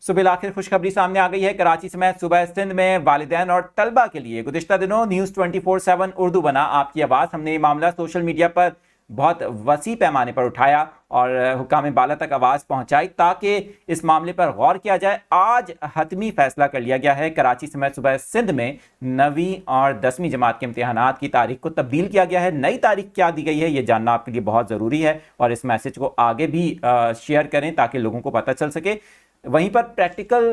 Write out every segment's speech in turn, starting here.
सुबह आखिर खुशखबरी सामने आ गई है। कराची समेत सूबा सिंध में वालिदैन और तलबा के लिए गुज़िश्ता दिनों न्यूज़ 24/7 उर्दू बना आपकी आवाज़। हमने ये मामला सोशल मीडिया पर बहुत वसी पैमाने पर उठाया और हुक्काम बाला तक आवाज़ पहुंचाई ताकि इस मामले पर गौर किया जाए। आज हतमी फैसला कर लिया गया है। कराची समेत सूबा सिंध में 9वीं और 10वीं जमात के इम्तिहानात की तारीख को तब्दील किया गया है। नई तारीख क्या दी गई है ये जानना आपके लिए बहुत ज़रूरी है और इस मैसेज को आगे भी शेयर करें ताकि लोगों को पता चल सके। वहीं पर प्रैक्टिकल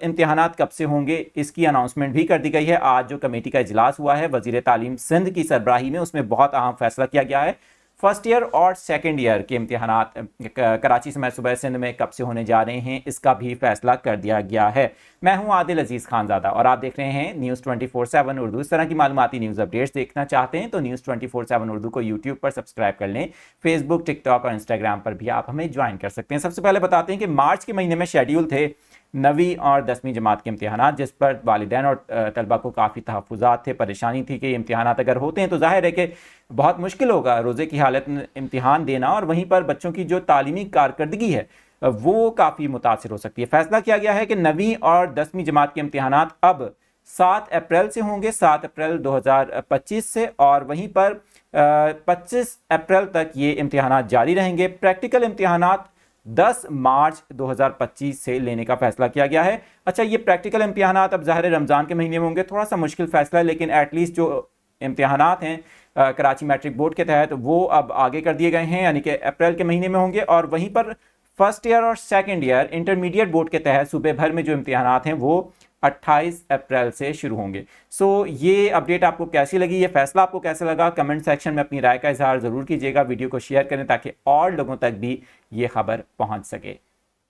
इम्तिहानात कब से होंगे इसकी अनाउंसमेंट भी कर दी गई है। आज जो कमेटी का इजलास हुआ है वज़ीर तालीम सिंध की सरबराही में, उसमें बहुत अहम फैसला किया गया है। फर्स्ट ईयर और सेकंड ईयर के इम्तिहानात कराची समेत सूबा सिंध में कब से होने जा रहे हैं इसका भी फैसला कर दिया गया है। मैं हूं आदिल अजीज़ खानज़ादा और आप देख रहे हैं न्यूज़ 24/7 उर्दू। इस तरह की मालूमाती न्यूज़ अपडेट्स देखना चाहते हैं तो न्यूज़ 24/7 उर्दू को यूट्यूब पर सब्सक्राइब कर लें। फेसबुक, टिकटॉक और इंस्टाग्राम पर भी आप हमें ज्वाइन कर सकते हैं। सबसे पहले बताते हैं कि मार्च के महीने में शेड्यूल थे 9वीं और 10वीं जमात के इम्तिहानात, जिस पर वालिदैन और तलबा को काफ़ी तहफ़्फ़ुज़ात थे, परेशानी थी कि इम्तिहानात अगर होते हैं तो जाहिर है कि बहुत मुश्किल होगा रोज़े की हालत में इम्तिहान देना और वहीं पर बच्चों की जो तालीमी कारकर्दगी है वो काफ़ी मुतासिर हो सकती है। फैसला किया गया है कि 9वीं और 10वीं जमात के इम्तिहानात अब 7 अप्रैल से होंगे, 7 अप्रैल 2025 से, और वहीं पर 25 अप्रैल तक ये इम्तिहानात जारी रहेंगे। प्रैक्टिकल इम्तिहानात 10 मार्च 2025 से लेने का फैसला किया गया है। अच्छा, ये प्रैक्टिकल इम्तिहानात अब ज़ाहिर रमज़ान के महीने में होंगे, थोड़ा सा मुश्किल फैसला है, लेकिन एटलीस्ट जो इम्तिहानात हैं कराची मैट्रिक बोर्ड के तहत वो अब आगे कर दिए गए हैं, यानी कि अप्रैल के महीने में होंगे। और वहीं पर फर्स्ट ईयर और सेकंड ईयर इंटरमीडिएट बोर्ड के तहत सूबे भर में जो इम्तिहानात हैं वो 28 अप्रैल से शुरू होंगे। ये अपडेट आपको कैसी लगी, ये फैसला आपको कैसा लगा, कमेंट सेक्शन में अपनी राय का इजहार ज़रूर कीजिएगा। वीडियो को शेयर करें ताकि और लोगों तक भी ये खबर पहुंच सके।